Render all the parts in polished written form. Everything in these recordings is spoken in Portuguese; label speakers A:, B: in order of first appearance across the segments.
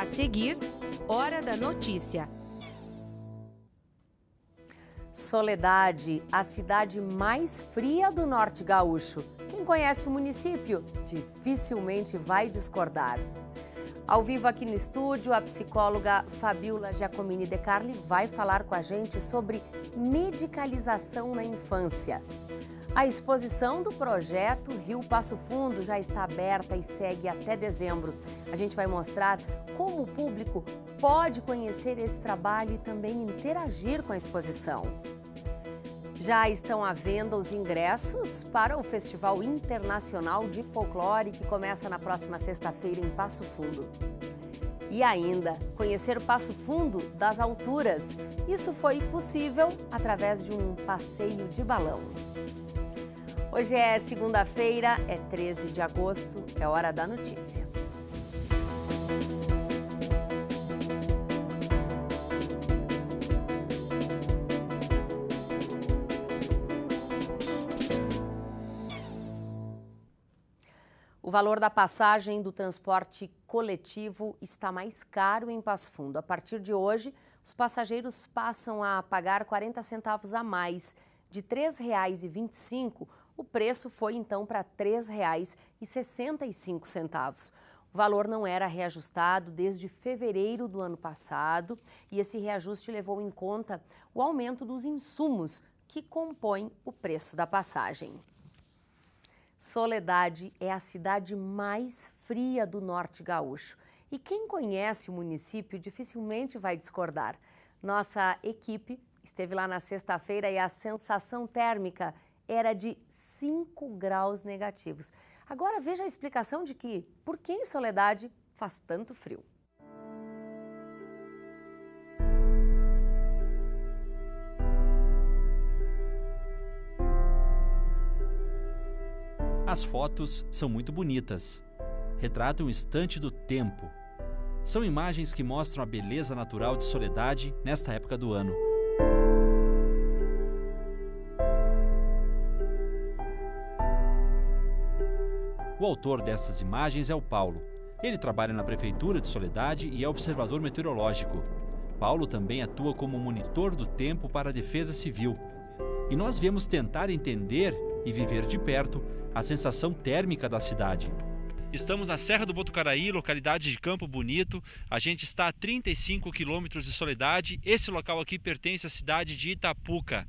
A: A seguir, Hora da Notícia.
B: Soledade, a cidade mais fria do norte gaúcho. Quem conhece o município dificilmente vai discordar. Ao vivo aqui no estúdio, a psicóloga Fabiola Giacomini De Carli vai falar com a gente sobre medicalização na infância. A exposição do projeto Rio Passo Fundo já está aberta e segue até dezembro. A gente vai mostrar como o público pode conhecer esse trabalho e também interagir com a exposição. Já estão à venda os ingressos para o Festival Internacional de Folclore, que começa na próxima sexta-feira em Passo Fundo. E ainda, conhecer o Passo Fundo das alturas. Isso foi possível através de um passeio de balão. Hoje é segunda-feira, é 13 de agosto, é hora da notícia. O valor da passagem do transporte coletivo está mais caro em Passo Fundo. A partir de hoje, os passageiros passam a pagar 40 centavos a mais. De R$ 3,25, o preço foi então para R$ 3,65. O valor não era reajustado desde fevereiro do ano passado e esse reajuste levou em conta o aumento dos insumos que compõem o preço da passagem. Soledade é a cidade mais fria do norte gaúcho e quem conhece o município dificilmente vai discordar. Nossa equipe esteve lá na sexta-feira e a sensação térmica era de 5 graus negativos. Agora veja a explicação de que por que em Soledade faz tanto frio.
C: As fotos são muito bonitas. Retratam um instante do tempo. São imagens que mostram a beleza natural de Soledade nesta época do ano. O autor dessas imagens é o Paulo. Ele trabalha na Prefeitura de Soledade e é observador meteorológico. Paulo também atua como monitor do tempo para a Defesa Civil. E nós viemos tentar entender e viver de perto a sensação térmica da cidade. Estamos na Serra do Botucaraí, localidade de Campo Bonito. A gente está a 35 quilômetros de Soledade. Esse local aqui pertence à cidade de Itapuca.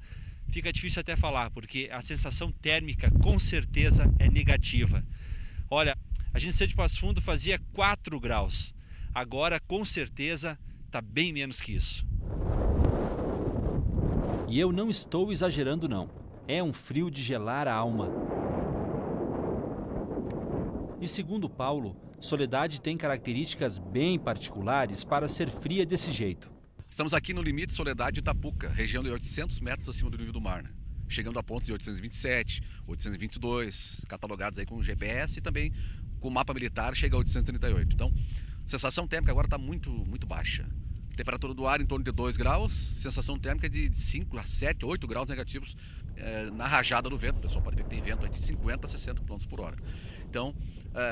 C: Fica difícil até falar, porque a sensação térmica com certeza é negativa. Olha, a gente saiu de Passo Fundo fazia 4 graus. Agora, com certeza, está bem menos que isso. E eu não estou exagerando, não. É um frio de gelar a alma. E segundo Paulo, Soledade tem características bem particulares para ser fria desse jeito.
D: Estamos aqui no limite Soledade e Itapuca, região de 800 metros acima do nível do mar, né? Chegando a pontos de 827, 822, catalogados aí com GPS e também com o mapa militar chega a 838. Então, a sensação térmica agora está muito baixa. Temperatura do ar em torno de 2 graus, sensação térmica de 5 a 7, 8 graus negativos na rajada do vento. O pessoal pode ver que tem vento de 50 a 60 km por hora. Então,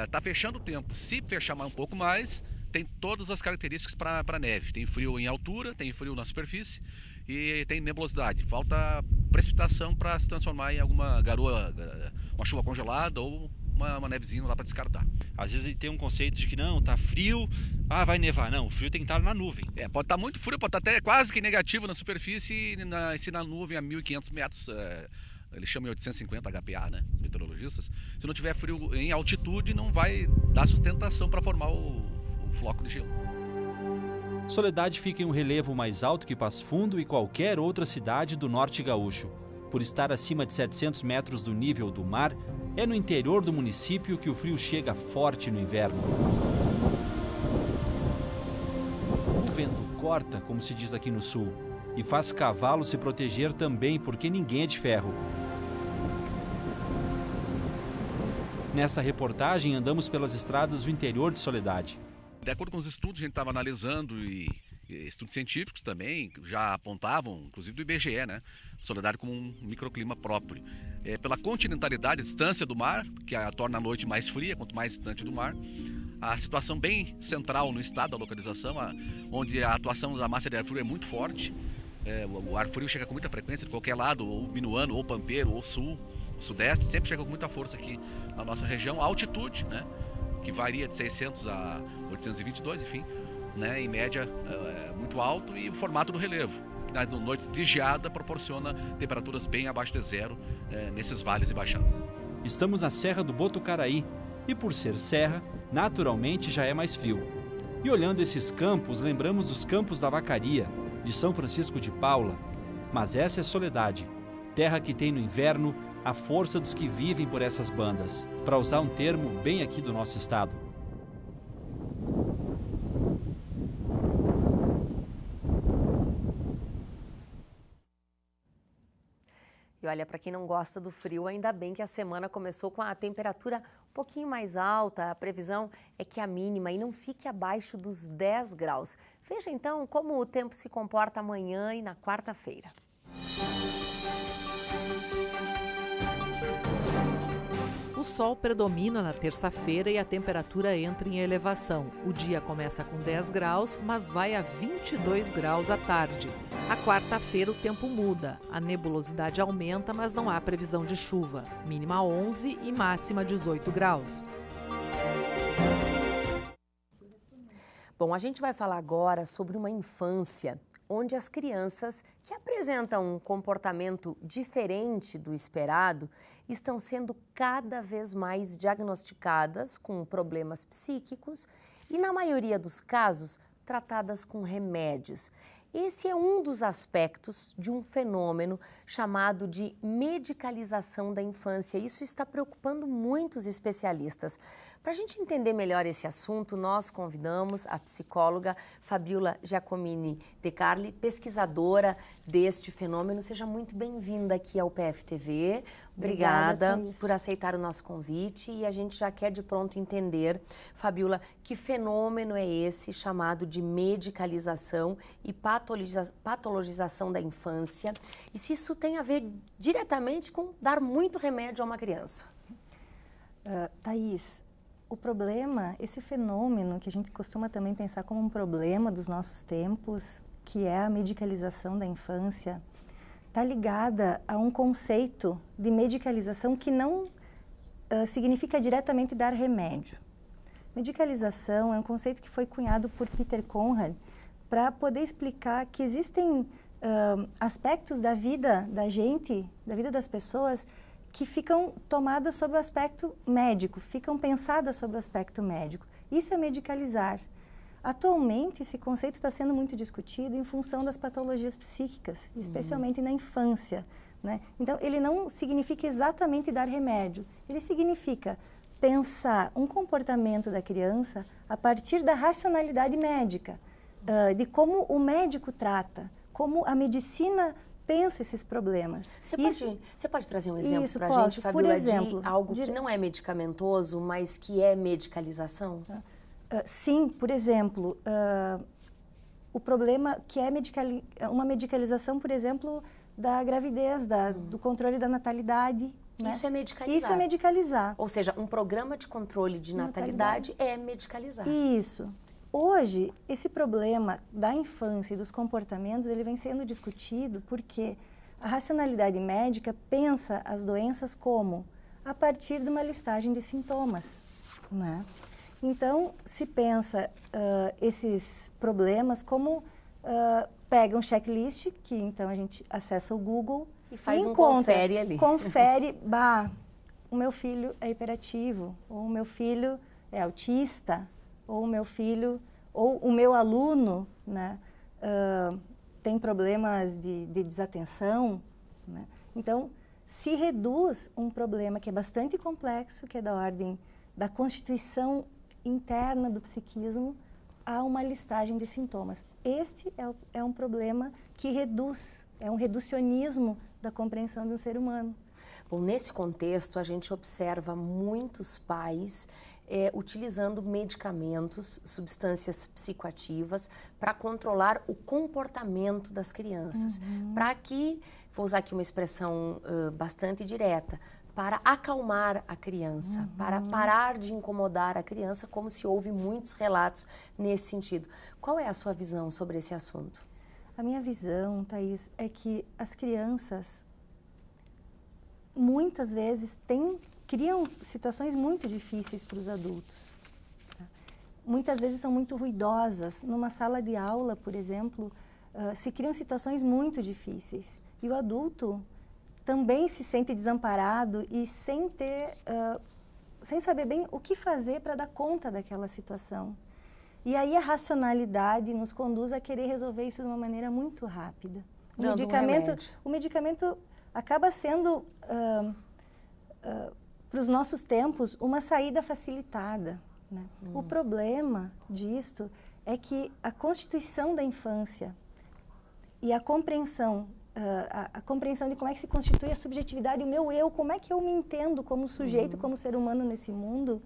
D: está fechando o tempo. Se fechar mais um pouco mais, tem todas as características para neve. Tem frio em altura, tem frio na superfície e tem nebulosidade. Falta precipitação para se transformar em alguma garoa, uma chuva congelada ou uma nevezinha lá para descartar.
C: Às vezes tem um conceito de que não, tá frio, vai nevar. Não, o frio tem que estar na nuvem.
D: Pode estar muito frio, pode estar até quase que negativo na superfície e se na nuvem a 1.500 metros, eles chamam de 850 HPA, né, os meteorologistas. Se não tiver frio em altitude, não vai dar sustentação para formar o floco de gelo.
C: Soledade fica em um relevo mais alto que Passo Fundo e qualquer outra cidade do norte gaúcho. Por estar acima de 700 metros do nível do mar, é no interior do município que o frio chega forte no inverno. O vento corta, como se diz aqui no sul, e faz cavalo se proteger também, porque ninguém é de ferro. Nessa reportagem, andamos pelas estradas do interior de Soledade.
D: De acordo com os estudos que a gente estava analisando e estudos científicos também já apontavam, inclusive do IBGE, né, Soledade como um microclima próprio. Pela continentalidade, a distância do mar, que a torna a noite mais fria, quanto mais distante do mar, a situação bem central no estado da localização, onde a atuação da massa de ar frio é muito forte. O ar frio chega com muita frequência de qualquer lado, ou minuano, ou pampeiro, ou sul, sudeste, sempre chega com muita força aqui na nossa região. A altitude, né, que varia de 600 a 822, enfim, né, em média é muito alto, e o formato do relevo. Nas noites de geada proporciona temperaturas bem abaixo de zero nesses vales e baixadas.
C: Estamos na Serra do Botucaraí e, por ser serra, naturalmente já é mais frio. E olhando esses campos, lembramos dos Campos da Vacaria, de São Francisco de Paula. Mas essa é Soledade, terra que tem no inverno a força dos que vivem por essas bandas, para usar um termo bem aqui do nosso estado.
B: E olha, para quem não gosta do frio, ainda bem que a semana começou com a temperatura um pouquinho mais alta. A previsão é que a mínima não fique abaixo dos 10 graus. Veja então como o tempo se comporta amanhã e na quarta-feira.
A: O sol predomina na terça-feira e a temperatura entra em elevação. O dia começa com 10 graus, mas vai a 22 graus à tarde. A quarta-feira o tempo muda. A nebulosidade aumenta, mas não há previsão de chuva. Mínima 11 e máxima 18 graus.
B: Bom, a gente vai falar agora sobre uma infância onde as crianças que apresentam um comportamento diferente do esperado estão sendo cada vez mais diagnosticadas com problemas psíquicos e, na maioria dos casos, tratadas com remédios. Esse é um dos aspectos de um fenômeno chamado de medicalização da infância. Isso está preocupando muitos especialistas. Para a gente entender melhor esse assunto, nós convidamos a psicóloga Fabiola Giacomini De Carli, pesquisadora deste fenômeno. Seja muito bem-vinda aqui ao PFTV. Obrigada por aceitar o nosso convite, e a gente já quer de pronto entender, Fabiola, que fenômeno é esse chamado de medicalização e patologização da infância, e se isso tem a ver diretamente com dar muito remédio a uma criança.
E: Thaís, o problema, esse fenômeno que a gente costuma também pensar como um problema dos nossos tempos, que é a medicalização da infância, está ligada a um conceito de medicalização que não significa diretamente dar remédio. Medicalização é um conceito que foi cunhado por Peter Conrad para poder explicar que existem aspectos da vida da gente, da vida das pessoas, que ficam tomadas sob o aspecto médico, ficam pensadas sob o aspecto médico. Isso é medicalizar. Atualmente, esse conceito está sendo muito discutido em função das patologias psíquicas, especialmente na infância, né? Então, ele não significa exatamente dar remédio, ele significa pensar um comportamento da criança a partir da racionalidade médica, de como o médico trata, como a medicina pensa esses problemas.
B: Você pode trazer um exemplo para a gente, Fabiola,
E: por exemplo,
B: de algo que não é medicamentoso, mas que é medicalização?
E: Sim, por exemplo, o problema que é uma medicalização, por exemplo, da gravidez, do controle da natalidade. Né?
B: Isso é medicalizar.
E: Isso é medicalizar.
B: Ou seja, um programa de controle de natalidade é medicalizar.
E: Isso. Hoje, esse problema da infância e dos comportamentos, ele vem sendo discutido porque a racionalidade médica pensa as doenças como a partir de uma listagem de sintomas, né? Então, se pensa esses problemas como pega um checklist, que então a gente acessa o Google
B: e faz um confere ali.
E: Confere, o meu filho é hiperativo, ou o meu filho é autista, ou o meu filho, ou o meu aluno, né, tem problemas de desatenção, né? Então, se reduz um problema que é bastante complexo, que é da ordem da constituição interna do psiquismo, a uma listagem de sintomas. Este é um problema que reduz, é um reducionismo da compreensão de um ser humano.
B: Bom, nesse contexto, a gente observa muitos pais utilizando medicamentos, substâncias psicoativas, para controlar o comportamento das crianças. Para que, vou usar aqui uma expressão bastante direta, para acalmar a criança, para parar de incomodar a criança, como se houve muitos relatos nesse sentido. Qual é a sua visão sobre esse assunto?
E: A minha visão, Thaís, é que as crianças muitas vezes criam situações muito difíceis para os adultos. Tá? Muitas vezes são muito ruidosas. Numa sala de aula, por exemplo, se criam situações muito difíceis. E o adulto também se sente desamparado e sem saber bem o que fazer para dar conta daquela situação. E aí a racionalidade nos conduz a querer resolver isso de uma maneira muito rápida. O medicamento acaba sendo, para os nossos tempos, uma saída facilitada. Né? O problema disto é que a constituição da infância e a compreensão de como é que se constitui a subjetividade, o meu eu, como é que eu me entendo como sujeito, como ser humano nesse mundo,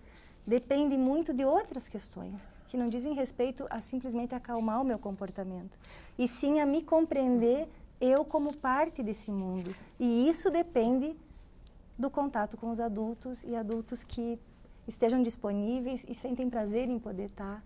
E: depende muito de outras questões, que não dizem respeito a simplesmente acalmar o meu comportamento, e sim a me compreender eu como parte desse mundo. E isso depende do contato com os adultos, e adultos que estejam disponíveis e sentem prazer em poder estar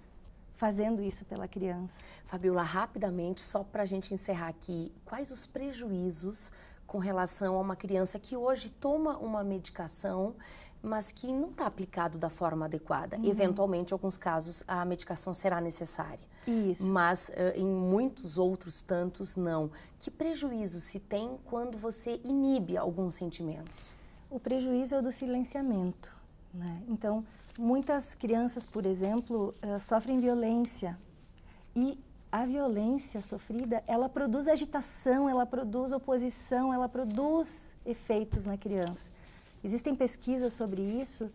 E: fazendo isso pela criança.
B: Fabiola, rapidamente, só para a gente encerrar aqui, quais os prejuízos com relação a uma criança que hoje toma uma medicação, mas que não está aplicado da forma adequada? Eventualmente, em alguns casos, a medicação será necessária.
E: Isso.
B: Mas em muitos outros tantos, não. Que prejuízo se tem quando você inibe alguns sentimentos?
E: O prejuízo é o do silenciamento, né? Então, muitas crianças, por exemplo, sofrem violência, e a violência sofrida, ela produz agitação, ela produz oposição, ela produz efeitos na criança. Existem pesquisas sobre isso,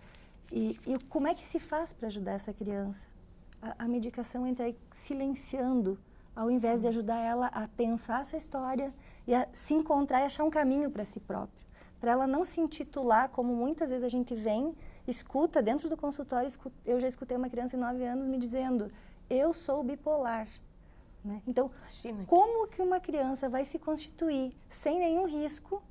E: e como é que se faz para ajudar essa criança? A medicação entra aí silenciando, ao invés de ajudar ela a pensar a sua história e a se encontrar e achar um caminho para si própria. Para ela não se intitular, como muitas vezes a gente escuta dentro do consultório, eu já escutei uma criança de 9 anos me dizendo, eu sou bipolar. Né? Então, como que uma criança vai se constituir sem nenhum risco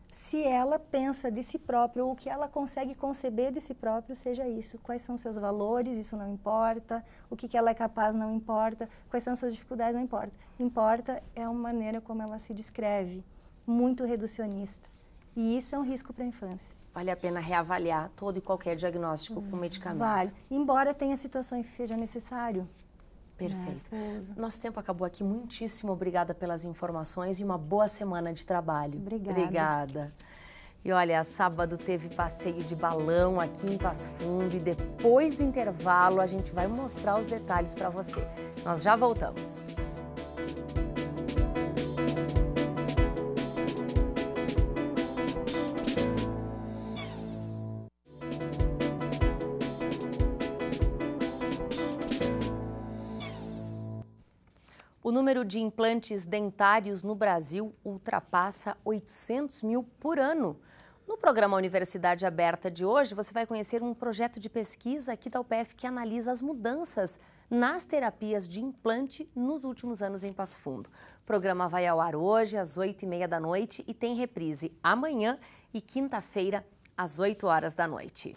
E: se ela pensa de si própria, ou o que ela consegue conceber de si próprio seja isso? Quais são seus valores? Isso não importa. O que ela é capaz não importa. Quais são suas dificuldades? Não importa. Importa é a maneira como ela se descreve, muito reducionista. E isso é um risco para a infância.
B: Vale a pena reavaliar todo e qualquer diagnóstico com medicamento.
E: Vale, embora tenha situações que seja necessário.
B: Perfeito. Nosso tempo acabou aqui. Muitíssimo obrigada pelas informações e uma boa semana de trabalho.
E: Obrigada.
B: E olha, sábado teve passeio de balão aqui em Passo Fundo, e depois do intervalo a gente vai mostrar os detalhes para você. Nós já voltamos. O número de implantes dentários no Brasil ultrapassa 800 mil por ano. No programa Universidade Aberta de hoje, você vai conhecer um projeto de pesquisa aqui da UPF que analisa as mudanças nas terapias de implante nos últimos anos em Passo Fundo. O programa vai ao ar hoje às 8h30 da noite e tem reprise amanhã e quinta-feira às 8 horas da noite.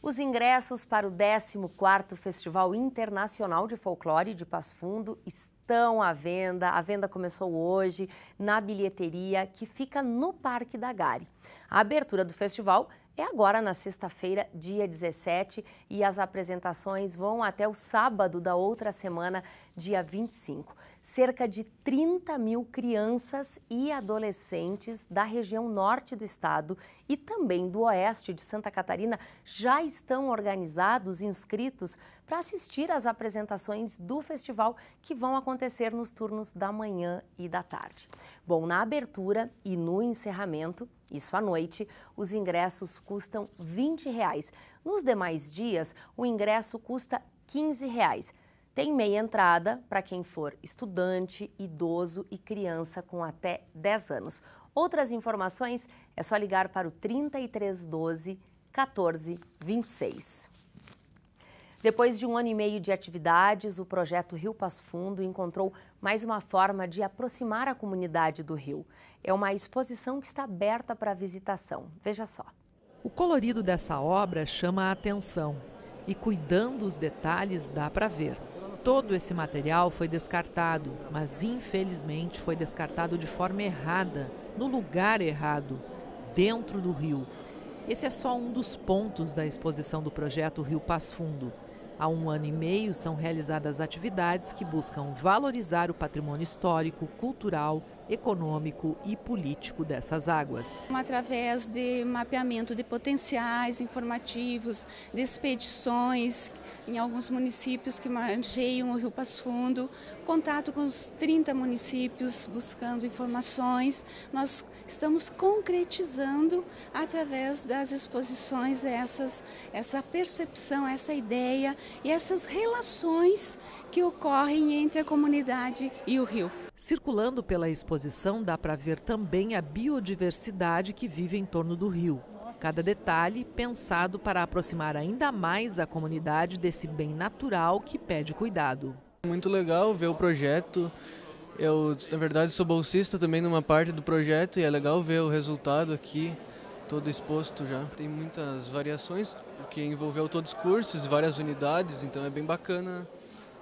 B: Os ingressos para o 14º Festival Internacional de Folclore de Passo Fundo estão à venda. A venda começou hoje na bilheteria que fica no Parque da Gari. A abertura do festival é agora na sexta-feira, dia 17, e as apresentações vão até o sábado da outra semana, dia 25. Cerca de 30 mil crianças e adolescentes da região norte do estado e também do oeste de Santa Catarina já estão organizados e inscritos para assistir às apresentações do festival que vão acontecer nos turnos da manhã e da tarde. Bom, na abertura e no encerramento, isso à noite, os ingressos custam R$20. Nos demais dias, o ingresso custa R$15. Tem meia entrada para quem for estudante, idoso e criança com até 10 anos. Outras informações é só ligar para o 3312 1426. Depois de 1 ano e meio de atividades, o projeto Rio Passo Fundo encontrou mais uma forma de aproximar a comunidade do rio. É uma exposição que está aberta para visitação. Veja só.
A: O colorido dessa obra chama a atenção e, cuidando os detalhes, dá para ver. Todo esse material foi descartado, mas infelizmente foi descartado de forma errada, no lugar errado, dentro do rio. Esse é só um dos pontos da exposição do projeto Rio Passo Fundo. Há 1 ano e meio são realizadas atividades que buscam valorizar o patrimônio histórico, cultural, econômico e político dessas águas.
F: Através de mapeamento de potenciais informativos, de expedições em alguns municípios que margeiam o Rio Passo Fundo, contato com os 30 municípios buscando informações, nós estamos concretizando através das exposições essa percepção, essa ideia e essas relações que ocorrem entre a comunidade e o rio.
A: Circulando pela exposição, dá para ver também a biodiversidade que vive em torno do rio. Cada detalhe pensado para aproximar ainda mais a comunidade desse bem natural que pede cuidado.
G: Muito legal ver o projeto. Eu, na verdade, sou bolsista também numa parte do projeto e é legal ver o resultado aqui, todo exposto já. Tem muitas variações, porque envolveu todos os cursos, várias unidades, então é bem bacana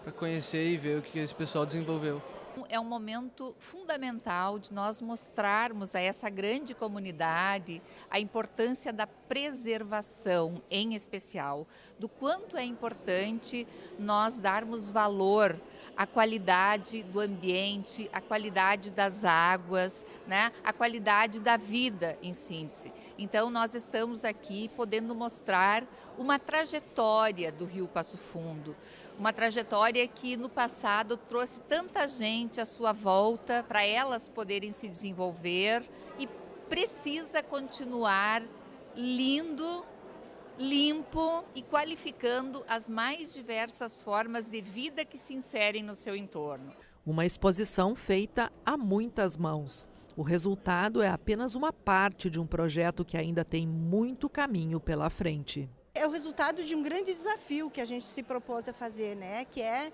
G: para conhecer e ver o que esse pessoal desenvolveu.
H: É um momento fundamental de nós mostrarmos a essa grande comunidade a importância da preservação, em especial, do quanto é importante nós darmos valor à qualidade do ambiente, à qualidade das águas, né? À qualidade da vida, em síntese. Então, nós estamos aqui podendo mostrar uma trajetória do Rio Passo Fundo, uma trajetória que no passado trouxe tanta gente à sua volta para elas poderem se desenvolver e precisa continuar lindo, limpo e qualificando as mais diversas formas de vida que se inserem no seu entorno.
A: Uma exposição feita a muitas mãos. O resultado é apenas uma parte de um projeto que ainda tem muito caminho pela frente.
I: É o resultado de um grande desafio que a gente se propôs a fazer, né? Que é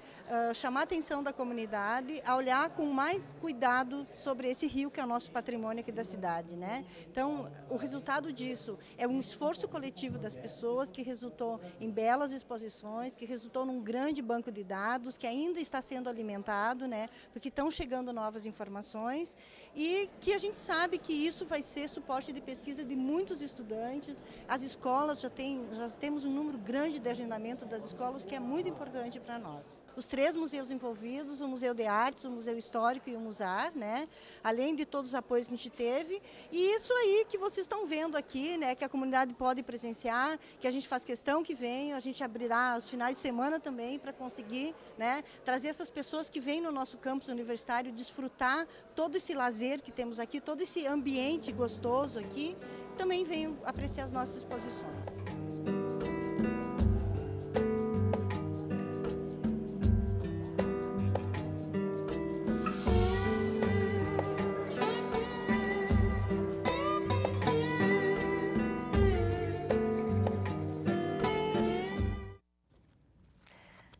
I: chamar a atenção da comunidade a olhar com mais cuidado sobre esse rio que é o nosso patrimônio aqui da cidade, né? Então, o resultado disso é um esforço coletivo das pessoas que resultou em belas exposições, que resultou num grande banco de dados que ainda está sendo alimentado, né? Porque estão chegando novas informações e que a gente sabe que isso vai ser suporte de pesquisa de muitos estudantes. As escolas já temos um número grande de agendamento das escolas, que é muito importante para nós. Os 3 museus envolvidos, o Museu de Artes, o Museu Histórico e o Musar, né? Além de todos os apoios que a gente teve. E isso aí que vocês estão vendo aqui, né? Que a comunidade pode presenciar, que a gente faz questão que venham, a gente abrirá os finais de semana também para conseguir, né? Trazer essas pessoas que vêm no nosso campus universitário desfrutar todo esse lazer que temos aqui, todo esse ambiente gostoso aqui, também venham apreciar as nossas exposições.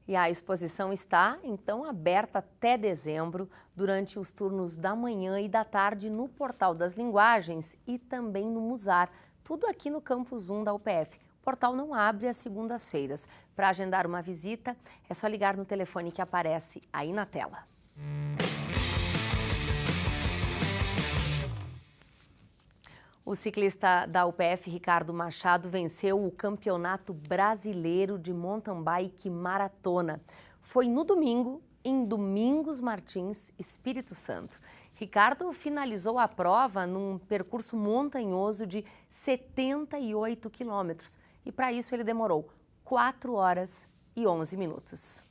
B: E a exposição está, então, aberta até dezembro, durante os turnos da manhã e da tarde no Portal das Linguagens e também no Musar, tudo aqui no Campus 1 da UPF. O portal não abre às segundas-feiras. Para agendar uma visita, é só ligar no telefone que aparece aí na tela. O ciclista da UPF, Ricardo Machado, venceu o Campeonato Brasileiro de Mountain Bike Maratona. Foi no domingo, em Domingos Martins, Espírito Santo. Ricardo finalizou a prova num percurso montanhoso de 78 quilômetros. E para isso ele demorou 4 horas e 11 minutos.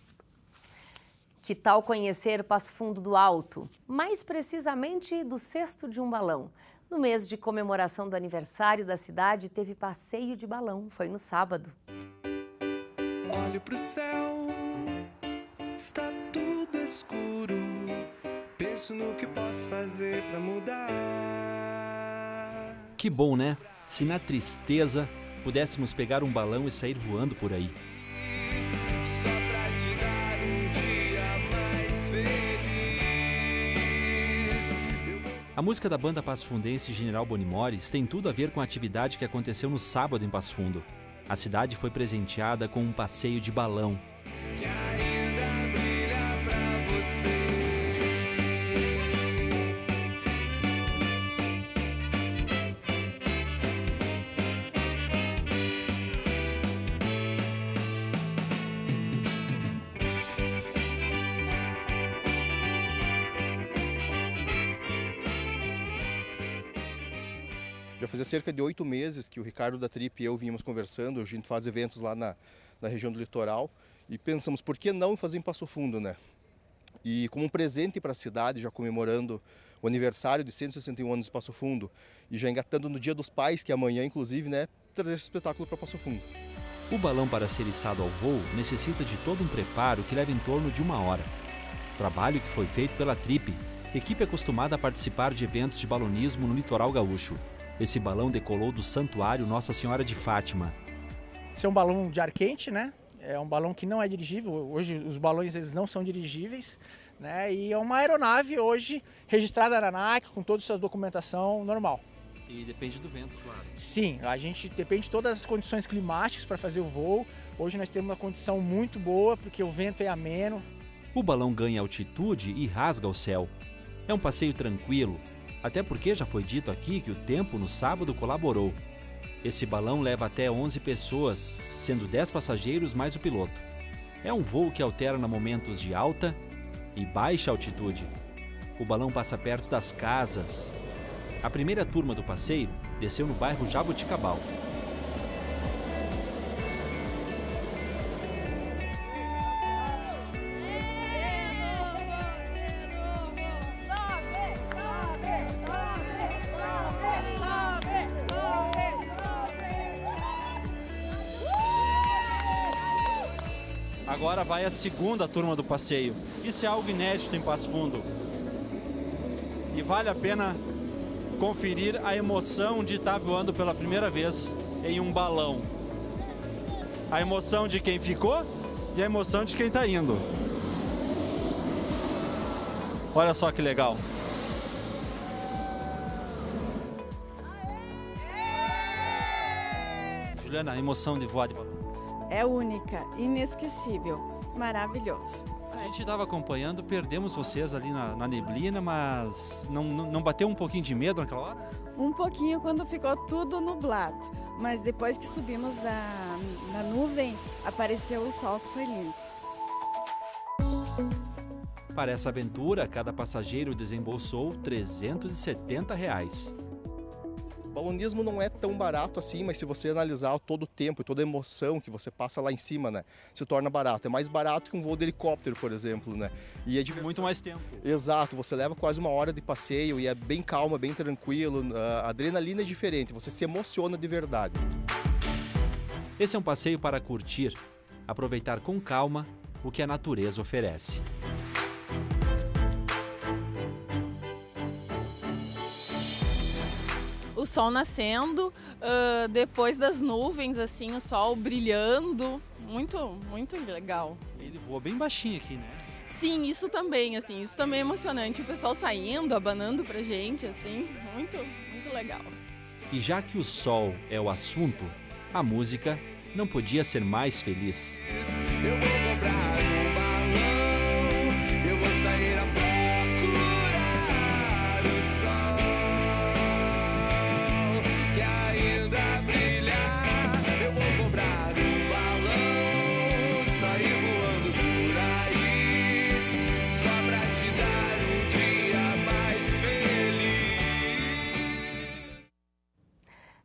B: Que tal conhecer Passo Fundo do Alto? Mais precisamente do cesto de um balão. No mês de comemoração do aniversário da cidade, teve passeio de balão. Foi no sábado.
J: Olho pro céu, está tudo escuro. Penso no que posso fazer pra mudar.
C: Que bom, né? Se na tristeza pudéssemos pegar um balão e sair voando por aí. música da banda passo-fundense General Bonimores tem tudo a ver com a atividade que aconteceu no sábado em Passo Fundo. A cidade foi presenteada com um passeio de balão.
J: Que ainda brilha pra você.
K: Já fazia cerca de 8 meses que o Ricardo da Trip e eu vínhamos conversando. A gente faz eventos lá na região do litoral e pensamos, por que não fazer em Passo Fundo, né? E como um presente para a cidade, já comemorando o aniversário de 161 anos de Passo Fundo e já engatando no Dia dos Pais, que é amanhã, inclusive, né, trazer esse espetáculo para Passo Fundo.
C: O balão, para ser içado ao voo, necessita de todo um preparo que leva em torno de 1 hora. Trabalho que foi feito pela Trip, equipe acostumada a participar de eventos de balonismo no litoral gaúcho. Esse balão decolou do Santuário Nossa Senhora de Fátima.
L: Esse é um balão de ar quente, né? É um balão que não é dirigível. Hoje os balões eles não são dirigíveis, né? E é uma aeronave hoje registrada na ANAC com toda a sua documentação normal.
C: E depende do vento, claro.
L: Sim, a gente depende de todas as condições climáticas para fazer o voo. Hoje nós temos uma condição muito boa porque o vento é ameno.
C: O balão ganha altitude e rasga o céu. É um passeio tranquilo, até porque já foi dito aqui que o tempo no sábado colaborou. Esse balão leva até 11 pessoas, sendo 10 passageiros mais o piloto. É um voo que alterna momentos de alta e baixa altitude. O balão passa perto das casas. A primeira turma do passeio desceu no bairro Jaboticabal.
M: Agora vai a segunda turma do passeio. Isso é algo inédito em Passo Fundo. E vale a pena conferir a emoção de estar voando pela primeira vez em um balão. A emoção de quem ficou e a emoção de quem está indo. Olha só que legal.
C: Juliana, a emoção de voar de balão.
N: É única, inesquecível, maravilhoso.
C: A gente estava acompanhando, perdemos vocês ali na neblina, mas não bateu um pouquinho de medo naquela hora?
N: Um pouquinho quando ficou tudo nublado, mas depois que subimos na nuvem, apareceu o sol, que foi lindo.
C: Para essa aventura, cada passageiro desembolsou R$ 370.
K: O balonismo não é tão barato assim, mas se você analisar todo o tempo e toda a emoção que você passa lá em cima, né, se torna barato. É mais barato que um voo de helicóptero, por exemplo, né? E é
C: muito mais tempo.
K: Exato, você leva quase 1 hora de passeio e é bem calmo, bem tranquilo. A adrenalina é diferente, você se emociona de verdade.
C: Esse é um passeio para curtir, aproveitar com calma o que a natureza oferece.
O: O sol nascendo, depois das nuvens, assim, o sol brilhando, muito, muito legal.
C: Ele voa bem baixinho aqui, né?
O: Sim, isso também, assim, isso também é emocionante. O pessoal saindo, abanando pra gente, assim, muito, muito legal.
C: E já que o sol é o assunto, a música não podia ser mais feliz.
J: Eu vou comprar um balão, eu vou sair a procurar o sol.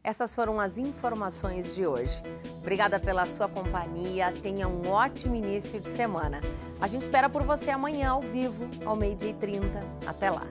B: Essas foram as informações de hoje. Obrigada pela sua companhia, tenha um ótimo início de semana. A gente espera por você amanhã ao vivo, ao 12h30. Até lá!